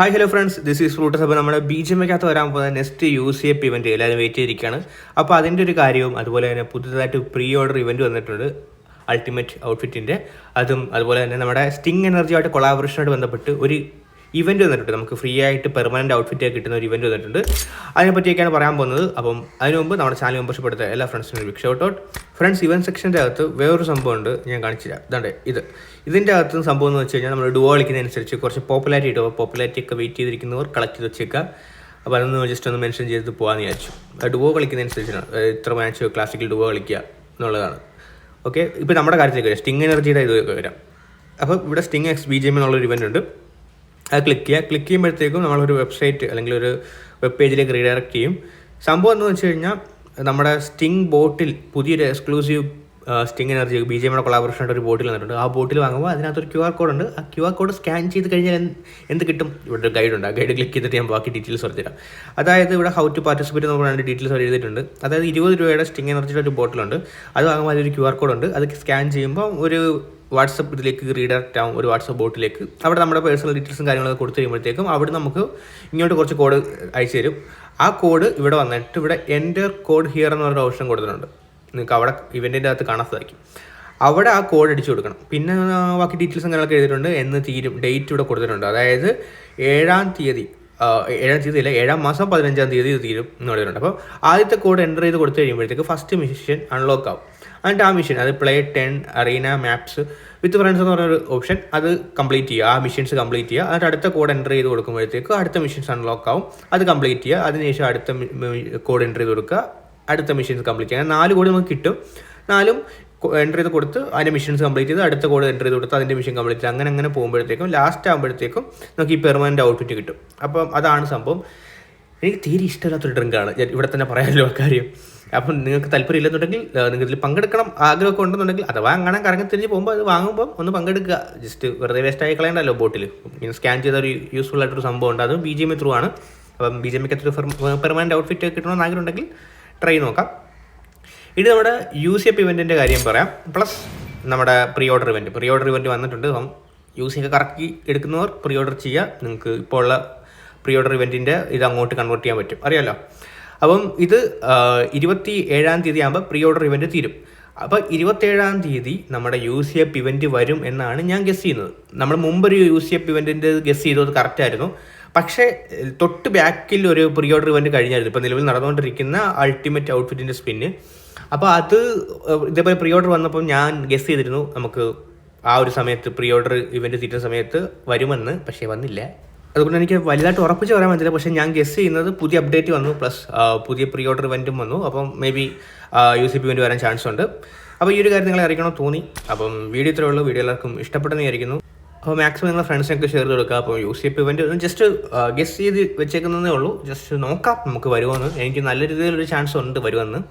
Hi hello friends, this is fruits. അപ്പോൾ നമ്മുടെ BGMയ്ക്കകത്ത് വരാൻ പോകുന്ന നെക്സ്റ്റ് UCF ഇവൻറ്റ് എല്ലാവരും വെയിറ്റ് ചെയ്തിരിക്കുകയാണ്. അപ്പോൾ അതിൻ്റെ ഒരു കാര്യവും അതുപോലെ തന്നെ പുതുതായിട്ട് പ്രീ ഓർഡർ ഇവൻറ്റ് വന്നിട്ടുണ്ട് അൾട്ടിമേറ്റ് ഔട്ട്ഫിറ്റിൻ്റെ. അതുപോലെ തന്നെ നമ്മുടെ സ്റ്റിംഗ് എനർജിയായിട്ട് കൊളാബറേഷനായിട്ട് ബന്ധപ്പെട്ട് ഒരു ഇവൻറ്റ് വന്നിട്ടുണ്ട്. നമുക്ക് ഫ്രീ ആയിട്ട് പെർമനൻറ്റ് ഔട്ട്ഫിറ്റ് കിട്ടുന്ന ഒരു ഇവൻറ്റ് വന്നിട്ടുണ്ട്. അതിനെപ്പറ്റിയൊക്കെയാണ് പറയാൻ പോകുന്നത്. അപ്പം അതിന് മുമ്പ് നമ്മുടെ ചാനൽ മെമ്പർഷിപ്പ് എടുത്ത എല്ലാ ഫ്രണ്ട്സിനും big shout out. Friends, event സെക്ഷൻ്റെ അകത്ത് വേറൊരു സംഭവമുണ്ട്, ഞാൻ കാണിച്ചില്ല. ഇതിൻ്റെ അകത്ത് സംഭവം എന്ന് വെച്ച് കഴിഞ്ഞാൽ നമ്മൾ ഡുവോ കളിക്കുന്നതനുസരിച്ച് കുറച്ച് പോപ്പുലാരിറ്റി ഒക്കെ വെയിറ്റ് ചെയ്തിരിക്കുന്നവർ കളക്ട് ചെയ്ത് വെച്ചേക്കുക. അപ്പോൾ അതൊന്ന് ജസ്റ്റ് ഒന്ന് മെൻഷൻ ചെയ്ത് പോകാമെന്ന് വിചാരിച്ചു. ഡുവോ കളിക്കുന്നതനുസരിച്ചാണ് ഇത്ര മാച്ച് ക്ലാസിക്കൽ ഡുവോ കളിക്കുക എന്നുള്ളതാണ്. ഓക്കെ, ഇപ്പോൾ നമ്മുടെ കാര്യത്തിലേക്ക് വരാം. സ്റ്റിംഗ് എനർജിയുടെ ഇത് വരാം. അപ്പോൾ ഇവിടെ സ്റ്റിംഗ് എക്സ് BGM എന്നുള്ളൊരു ഇവൻ്റ് ഉണ്ട്. അത് ക്ലിക്ക് ചെയ്യുമ്പോഴത്തേക്കും നമ്മളൊരു വെബ്സൈറ്റ് അല്ലെങ്കിൽ ഒരു വെബ് പേജിലേക്ക് റീഡയറക്റ്റ് ചെയ്യും. സംഭവം എന്ന് വെച്ച് കഴിഞ്ഞാൽ നമ്മുടെ സ്റ്റിംഗ് ബോട്ടിൽ പുതിയൊരു എക്സ്ക്ലൂസീവ് സ്റ്റിംഗ് എനർജി BGMയുടെ കൊളാബറേഷനായിട്ട് ഒരു ബോട്ടിൽ വന്നിട്ടുണ്ട്. ആ ബോട്ടിൽ വാങ്ങുമ്പോൾ അതിനകത്തൊരു QR കോഡ് ഉണ്ട്. ആ QR കോഡ് സ്കാൻ ചെയ്ത് കഴിഞ്ഞാൽ എന്ത് കിട്ടും? ഇവിടെ ഒരു ഗൈഡ് ഉണ്ട്. ആ ഗൈഡ് ക്ലിക്ക് ചെയ്തിട്ട് ഞാൻ ബാക്കി ഡീറ്റെയിൽസ് പറഞ്ഞുതരാം. അതായത് ഇവിടെ ഹൗ ടു പാർട്ടിസിപ്പേറ്റ് എന്ന് പറഞ്ഞ ഡീറ്റെയിൽസ് അവർ എഴുതിയിട്ടുണ്ട്. അതായത് 20 രൂപയുടെ സ്റ്റിംഗ് എനർജിയുടെ ഒരു ബോട്ടിലുണ്ട്. അത് വാങ്ങുമ്പോൾ അതിലൊരു QR കോഡ് ഉണ്ട്. അത് സ്കാൻ ചെയ്യുമ്പോൾ ഒരു വാട്സപ്പ് ഇതിലേക്ക് റീഡയറക്റ്റ് ആവും, ഒരു വാട്സപ്പ് ബോട്ടിലേക്ക്. അവിടെ നമ്മുടെ പേഴ്സണൽ ഡീറ്റെയിൽസും കാര്യങ്ങളൊക്കെ കൊടുത്തു കഴിയുമ്പോഴത്തേക്കും അവിടെ നമുക്ക് ഇങ്ങോട്ട് കുറച്ച് കോഡ് അയച്ചു തരും. ആ കോഡ് ഇവിടെ വന്നിട്ട് ഇവിടെ എൻ്റർ കോഡ് ഹിയർ എന്ന് പറഞ്ഞ ഓപ്ഷൻ കൊടുത്തിട്ടുണ്ട്. നിങ്ങൾക്ക് അവിടെ ഇവൻറ്റിൻ്റെ അകത്ത് കാണാൻ സാധിക്കും. അവിടെ ആ കോഡ് അടിച്ചു കൊടുക്കണം. പിന്നെ ബാക്കി ഡീറ്റെയിൽസും കാര്യങ്ങളൊക്കെ എഴുതിയിട്ടുണ്ട്. എന്ന് തീരും ഡേറ്റ് ഇവിടെ കൊടുത്തിട്ടുണ്ട്. അതായത് 7-ാം തീയതി അല്ല, 7-ാം മാസം 15-ാം തീയതി ഇത് തീരും എന്ന് പറയുന്നുണ്ട്. അപ്പോൾ ആദ്യത്തെ കോഡ് എൻ്റർ ചെയ്ത് കൊടുത്തു കഴിയുമ്പോഴത്തേക്ക് ഫസ്റ്റ് മിഷൻ അൺലോക്ക് ആവും. എന്നിട്ട് ആ മിഷൻ അത് play 10 arena maps with friends എന്ന് പറഞ്ഞൊരു ഓപ്ഷൻ, അത് കംപ്ലീറ്റ് ചെയ്യുക. ആ മിഷൻസ് കംപ്ലീറ്റ് ചെയ്യുക. എന്നിട്ട് അടുത്ത കോഡ് എൻ്റർ ചെയ്ത് കൊടുക്കുമ്പോഴത്തേക്ക് അടുത്ത മിഷൻസ് അൺലോക്ക് ആവും. അത് കംപ്ലീറ്റ് ചെയ്യുക. അതിനുശേഷം അടുത്ത കോഡ് എൻ്റർ ചെയ്ത് കൊടുക്കുക. അടുത്ത മിഷൻസ് കംപ്ലീറ്റ് ചെയ്യുക. 4 കോഡ് നമുക്ക് കിട്ടും. 4 എൻ്റർ ചെയ്ത് കൊടുത്ത് അതിൻ്റെ മിഷൻസ് കംപ്ലീറ്റ് ചെയ്ത് അടുത്ത കോഡ് എൻ്റർ ചെയ്ത് കൊടുത്ത് അതിൻ്റെ മിഷൻ കംപ്ലീറ്റ് ചെയ്ത് അങ്ങനെ പോകുമ്പോഴത്തേക്കും ലാസ്റ്റ് ആകുമ്പോഴത്തേക്കും നമുക്ക് ഈ പെർമനൻറ്റ് ഔട്ട്ഫിറ്റ് കിട്ടും. അപ്പം അതാണ് സംഭവം. എനിക്ക് തീരെ ഇഷ്ടമില്ലാത്തൊരു ഡ്രിങ്കാണ്, ഇവിടെ തന്നെ പറയാമല്ലോ ആ കാര്യം. അപ്പം നിങ്ങൾക്ക് താല്പര്യം ഇല്ലെന്നുണ്ടെങ്കിൽ, നിങ്ങൾക്ക് ഇതിൽ പങ്കെടുക്കണം ആഗ്രഹമൊക്കെ ഉണ്ടെന്നുണ്ടെങ്കിൽ, അഥവാ അങ്ങനെ കറങ്ങി തിരിഞ്ഞ് പോകുമ്പോൾ അത് വാങ്ങുമ്പോൾ ഒന്ന് പങ്കെടുക്കുക. ജസ്റ്റ് വെറുതെ വേസ്റ്റായി കളയണ്ടല്ലോ ബോട്ടിൽ. ഇങ്ങനെ സ്കാൻ ചെയ്ത ഒരു യൂസ്ഫുൾ ആയിട്ടൊരു സംഭവം ഉണ്ട്. അത് BGM ത്രൂ ആണ്. അപ്പം BGMയ്ക്കകത്തൊരു പെർമനൻറ്റ് ഔട്ട്ഫിറ്റ് കിട്ടണമെന്ന് ആഗ്രഹമുണ്ടെങ്കിൽ ട്രൈ നോക്കാം. ഇത് നമ്മുടെ UCF ഇവൻറ്റിൻ്റെ കാര്യം പറയാം. പ്ലസ് നമ്മുടെ പ്രീ ഓർഡർ ഇവൻറ്റ് വന്നിട്ടുണ്ട്. അപ്പം UCF കറക്കി എടുക്കുന്നവർ പ്രീ ഓർഡർ ചെയ്യുക. നിങ്ങൾക്ക് ഇപ്പോൾ ഉള്ള പ്രീ ഓർഡർ ഇവൻറ്റിൻ്റെ ഇത് അങ്ങോട്ട് കൺവേർട്ട് ചെയ്യാൻ പറ്റും, അറിയാമല്ലോ. അപ്പം ഇത് 27-ാം തീയതി ആകുമ്പോൾ പ്രീ ഓർഡർ ഇവൻറ്റ് തീരും. അപ്പോൾ 27-ാം തീയതി നമ്മുടെ UCF ഇവൻറ്റ് വരും എന്നാണ് ഞാൻ ഗസ് ചെയ്യുന്നത്. നമ്മൾ മുമ്പൊരു UCF ഇവൻറ്റിൻ്റെ ഗസ് ചെയ്തത് കറക്റ്റായിരുന്നു. പക്ഷേ തൊട്ട് ബാക്കിൽ ഒരു പ്രീ ഓർഡർ ഇവൻറ്റ് കഴിഞ്ഞായിരുന്നു. ഇപ്പോൾ നിലവിൽ നടന്നുകൊണ്ടിരിക്കുന്ന അൾട്ടിമേറ്റ് ഔട്ട്ഫിറ്റിൻ്റെ സ്പിന്ന്. അപ്പോൾ അത് ഇതേപോലെ പ്രീ ഓർഡർ വന്നപ്പോൾ ഞാൻ ഗസ് ചെയ്തിരുന്നു നമുക്ക് ആ ഒരു സമയത്ത് പ്രീ ഓർഡർ ഇവൻറ്റ് തീരുന്ന സമയത്ത് വരുമെന്ന്. പക്ഷേ വന്നില്ല. അതുകൊണ്ട് എനിക്ക് വലുതായിട്ട് ഉറപ്പിച്ച് പറയാൻ പറ്റില്ല. പക്ഷേ ഞാൻ ഗസ് ചെയ്യുന്നത് പുതിയ അപ്ഡേറ്റ് വന്നു, പ്ലസ് പുതിയ പ്രീ ഓർഡർ ഇവൻറ്റും വന്നു. അപ്പം മേ ബി UCF ഇവൻറ്റ് വരാൻ ചാൻസ് ഉണ്ട്. അപ്പോൾ ഈ ഒരു കാര്യം നിങ്ങളെ അറിയിക്കണമെന്ന് തോന്നി. അപ്പം വീഡിയോ ഇത്രയേ ഉള്ളൂ. വീഡിയോ എല്ലാവർക്കും ഇഷ്ടപ്പെട്ടെന്ന് വിചാരിക്കുന്നു. അപ്പോൾ മാക്സിമം നിങ്ങളുടെ ഫ്രണ്ട്സിനൊക്കെ ഷെയർ ചെയ്ത് കൊടുക്കുക. അപ്പോൾ UCF ഇവൻറ്റ് ഒന്ന് ജസ്റ്റ് ഗസ് ചെയ്ത് വെച്ചേക്കുന്നതേ ഉള്ളൂ. ജസ്റ്റ് നോക്കാം നമുക്ക് വരുമെന്ന്. എനിക്ക് നല്ല രീതിയിലൊരു ചാൻസ് ഉണ്ട് വരുമെന്ന്.